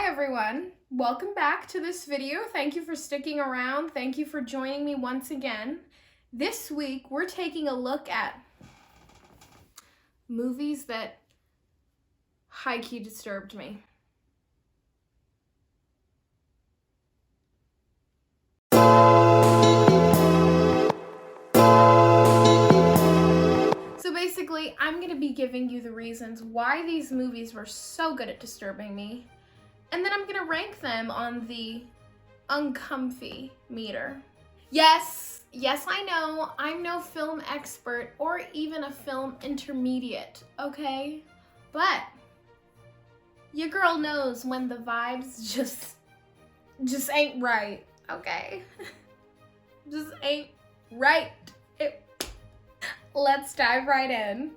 Hi everyone, welcome back to this video. Thank you for sticking around. Thank you for joining me once again. This week we're taking a look at movies that high-key disturbed me. So basically, I'm going to be giving you the reasons why these movies were so good at disturbing me. And then I'm gonna rank them on the Uncomfy meter. Yes, I know, I'm no film expert or even a film intermediate, okay? But your girl knows when the vibes just ain't right, okay? Just ain't right. Let's dive right in.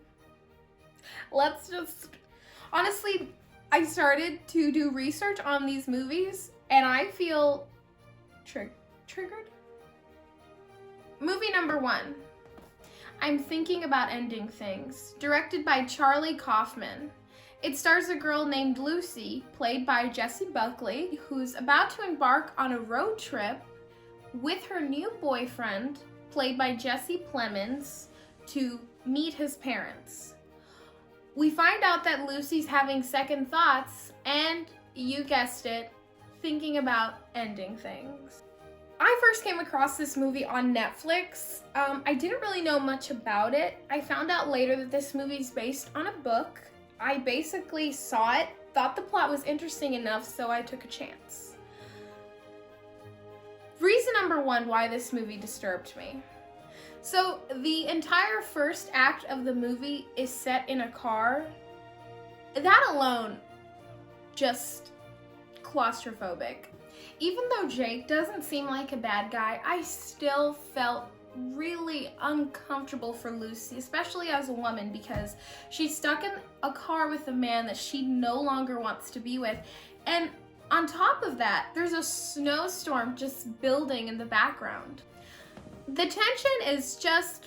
Honestly, I started to do research on these movies and I feel triggered. Movie number 1, I'm Thinking About Ending Things, directed by Charlie Kaufman. It stars a girl named Lucy, played by Jessie Buckley, who's about to embark on a road trip with her new boyfriend, played by Jesse Plemons, to meet his parents. We find out that Lucy's having second thoughts and, you guessed it, thinking about ending things. I first came across this movie on Netflix. I didn't really know much about it. I found out later that this movie's based on a book. I basically saw it, thought the plot was interesting enough, so I took a chance. Reason number 1 why this movie disturbed me. So the entire first act of the movie is set in a car. That alone, just claustrophobic. Even though Jake doesn't seem like a bad guy, I still felt really uncomfortable for Lucy, especially as a woman, because she's stuck in a car with a man that she no longer wants to be with. And on top of that, there's a snowstorm just building in the background. The tension is just,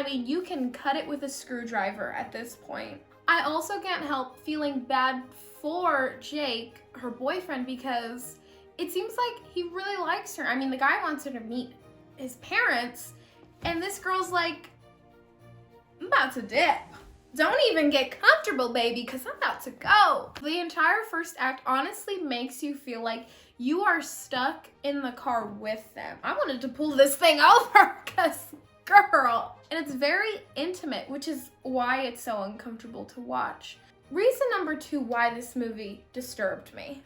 you can cut it with a screwdriver at this point. I also can't help feeling bad for Jake, her boyfriend, because it seems like he really likes her. The guy wants her to meet his parents, and this girl's like, I'm about to dip. Don't even get comfortable, baby, because I'm about to go. The entire first act honestly makes you feel like you are stuck in the car with them. I wanted to pull this thing over, because, girl. And it's very intimate, which is why it's so uncomfortable to watch. Reason number 2 why this movie disturbed me.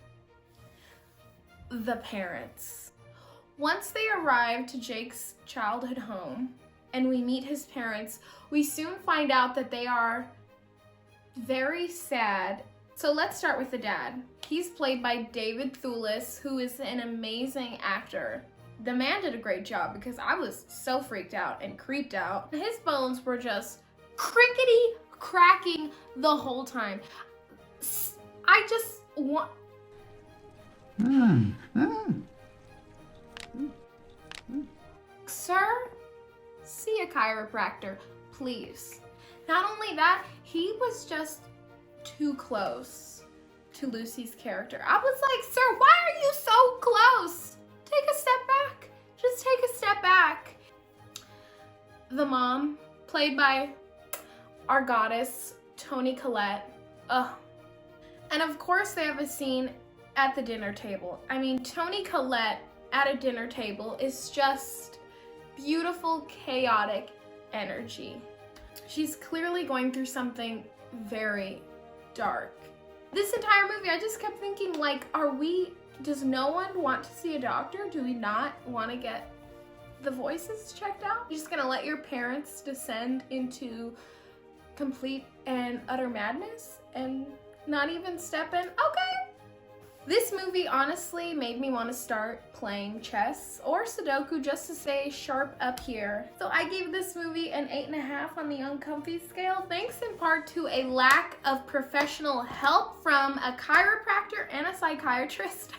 The parents. Once they arrive to Jake's childhood home, and we meet his parents, we soon find out that they are very sad. So let's start with the dad. He's played by David Thewlis, who is an amazing actor. The man did a great job because I was so freaked out and creeped out. His bones were just crickety cracking the whole time. I just want... Sir, see a chiropractor, please. Not only that, he was just too close to Lucy's character. I was like, sir, why are you so close? Take a step back. Just take a step back. The mom, played by our goddess, Toni Collette. Ugh. And of course they have a scene at the dinner table. Toni Collette at a dinner table is just beautiful, chaotic energy. She's clearly going through something very dark. This entire movie, I just kept thinking, does no one want to see a doctor? Do we not want to get the voices checked out? You're just gonna let your parents descend into complete and utter madness and not even step in? Okay. This movie honestly made me want to start playing chess or Sudoku just to stay sharp up here. So I gave this movie an 8.5 on the Uncomfy scale, thanks in part to a lack of professional help from a chiropractor and a psychiatrist,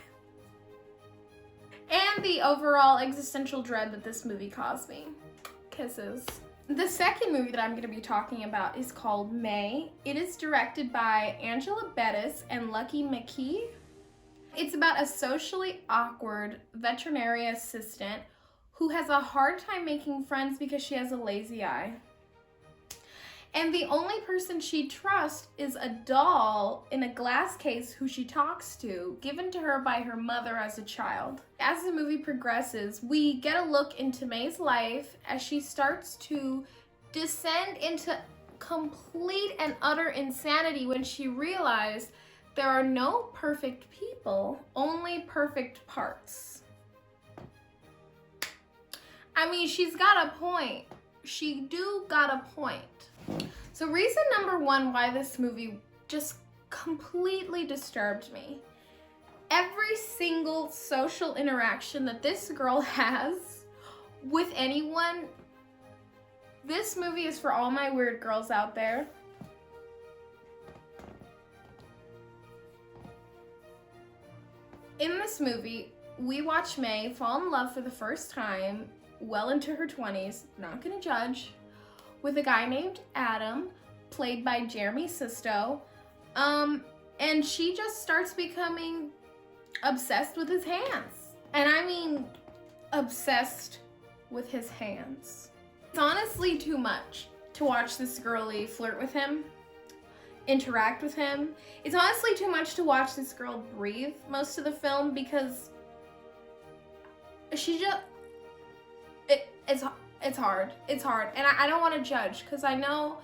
and the overall existential dread that this movie caused me. Kisses. The second movie that I'm going to be talking about is called May. It is directed by Angela Bettis and Lucky McKee. It's about a socially awkward veterinary assistant who has a hard time making friends because she has a lazy eye. And the only person she trusts is a doll in a glass case who she talks to, given to her by her mother as a child. As the movie progresses, we get a look into May's life as she starts to descend into complete and utter insanity when she realized there are no perfect people, only perfect parts. I mean, she's got a point. She do got a point. So reason number one why this movie just completely disturbed me. Every single social interaction that this girl has with anyone, this movie is for all my weird girls out there. In this movie, we watch May fall in love for the first time, well into her 20s, not gonna judge, with a guy named Adam, played by Jeremy Sisto, and she just starts becoming obsessed with his hands. And I mean, obsessed with his hands. It's honestly too much to watch this girlie flirt with him, interact with him. It's honestly too much to watch this girl breathe most of the film because she just, it's hard. It's hard. And I don't want to judge because I know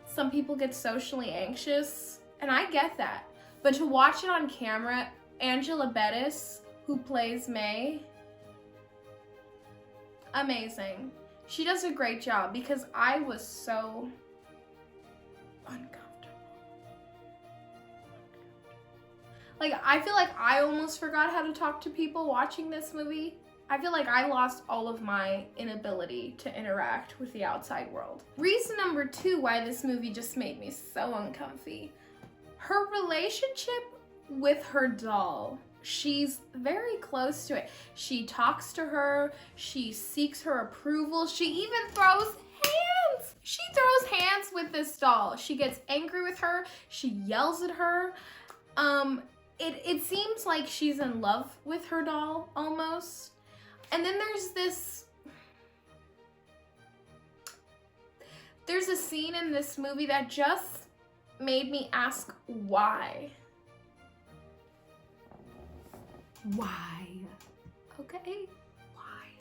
some people get socially anxious and I get that. But to watch it on camera, Angela Bettis, who plays May, amazing. She does a great job because I was so uncomfortable. Like, I feel like I almost forgot how to talk to people watching this movie. I feel like I lost all of my inability to interact with the outside world. Reason number two why this movie just made me so uncomfy. Her relationship with her doll. She's very close to it. She talks to her. She seeks her approval. She even throws hands. She throws hands with this doll. She gets angry with her. She yells at her. It seems like she's in love with her doll almost. And then there's a scene in this movie that just made me ask why. Why? Okay, why?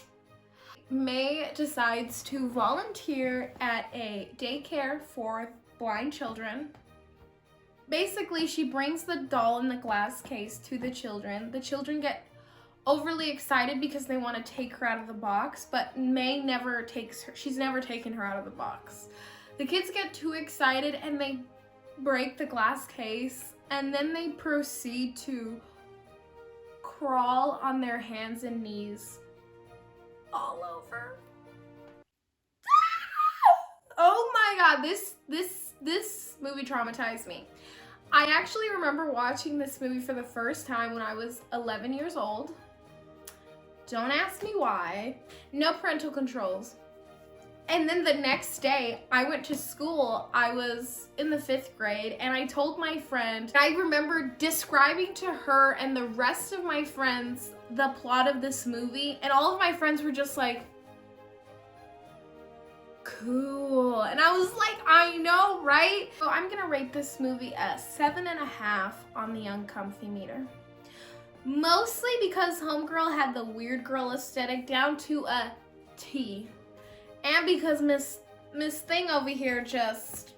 May decides to volunteer at a daycare for blind children. Basically, she brings the doll in the glass case to the children. The children get overly excited because they want to take her out of the box, but May never takes her. She's never taken her out of the box. The kids get too excited and they break the glass case, and then they proceed to crawl on their hands and knees all over. Oh my god, this movie traumatized me. I actually remember watching this movie for the first time when I was 11 years old. Don't ask me why. No parental controls. And then the next day, I went to school. I was in the 5th grade, and I told my friend, I remember describing to her and the rest of my friends the plot of this movie, and all of my friends were just like, cool. And I was like, I know, right? So I'm gonna rate this movie a 7.5 on the Uncomfy meter. Mostly because Homegirl had the weird girl aesthetic down to a T. And because Miss Thing over here just,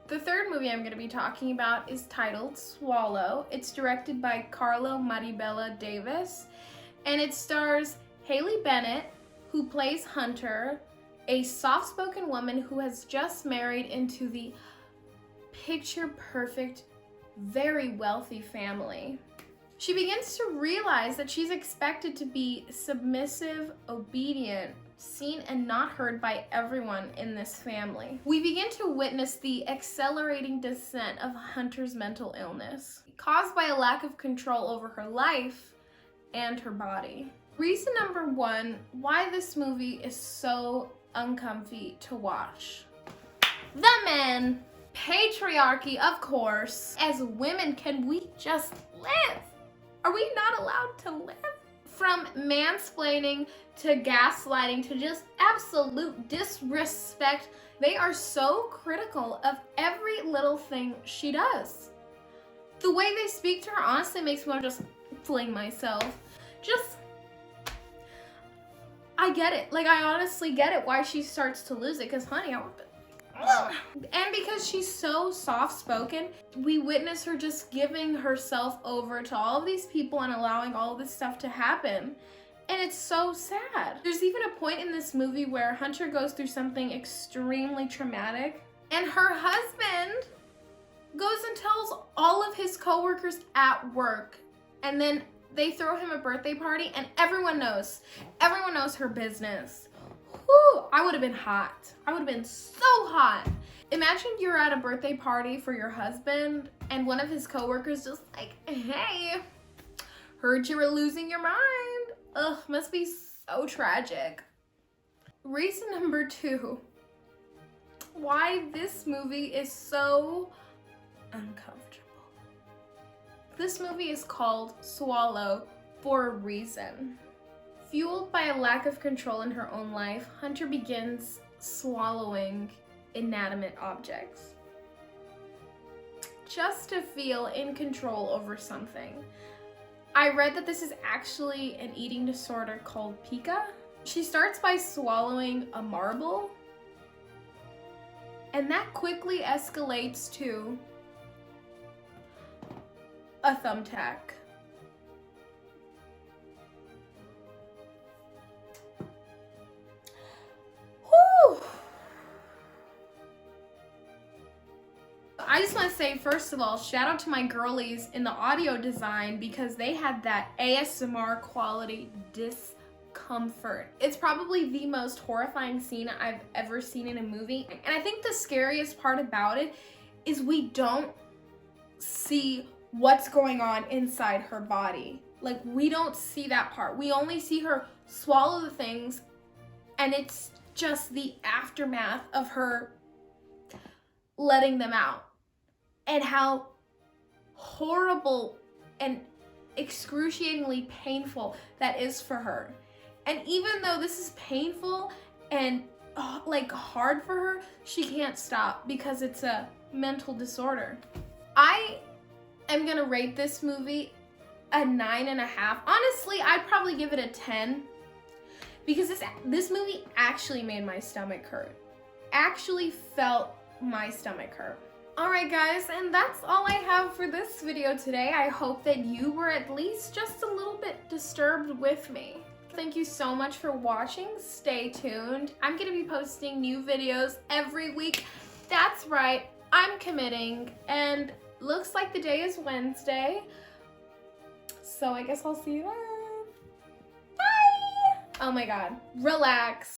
The third movie I'm going to be talking about is titled Swallow. It's directed by Carlo Maribela Davis, and it stars Haley Bennett, who plays Hunter, a soft-spoken woman who has just married into the picture-perfect, very wealthy family. She begins to realize that she's expected to be submissive, obedient, seen and not heard by everyone in this family. We begin to witness the accelerating descent of Hunter's mental illness, caused by a lack of control over her life and her body. Reason number one why this movie is so uncomfy to watch. The men. Patriarchy, of course. As women, can we just live? Are we not allowed to live? From mansplaining to gaslighting to just absolute disrespect, they are so critical of every little thing she does. The way they speak to her honestly makes me want to just fling myself. I get it. Like, I honestly get it why she starts to lose it, because honey, and because she's so soft-spoken, we witness her just giving herself over to all of these people and allowing all of this stuff to happen. And it's so sad. There's even a point in this movie where Hunter goes through something extremely traumatic, and her husband goes and tells all of his coworkers at work, and then they throw him a birthday party, and everyone knows her business. Whew, I would have been hot. I would have been so hot. Imagine you're at a birthday party for your husband, and one of his coworkers just like, hey, heard you were losing your mind. Ugh, must be so tragic. Reason number 2, why this movie is so uncomfortable. This movie is called Swallow for a reason. Fueled by a lack of control in her own life, Hunter begins swallowing inanimate objects just to feel in control over something. I read that this is actually an eating disorder called pica. She starts by swallowing a marble, and that quickly escalates to a thumbtack. Whew. I just want to say, first of all, shout out to my girlies in the audio design, because they had that ASMR quality discomfort. It's probably the most horrifying scene I've ever seen in a movie. And I think the scariest part about it is we don't see what's going on inside her body. Like, we don't see that part. We only see her swallow the things, and it's just the aftermath of her letting them out, and how horrible and excruciatingly painful that is for her. And even though this is painful and like hard for her, she can't stop because it's a mental disorder. I am gonna rate this movie a 9.5. Honestly, I'd probably give it a 10, because this movie actually made my stomach hurt. Actually felt my stomach hurt. Alright guys, and that's all I have for this video today. I hope that you were at least just a little bit disturbed with me. Thank you so much for watching. Stay tuned. I'm gonna be posting new videos every week. That's right, I'm committing, and looks like the day is Wednesday. So I guess I'll see you then. Bye! Oh my god, relax.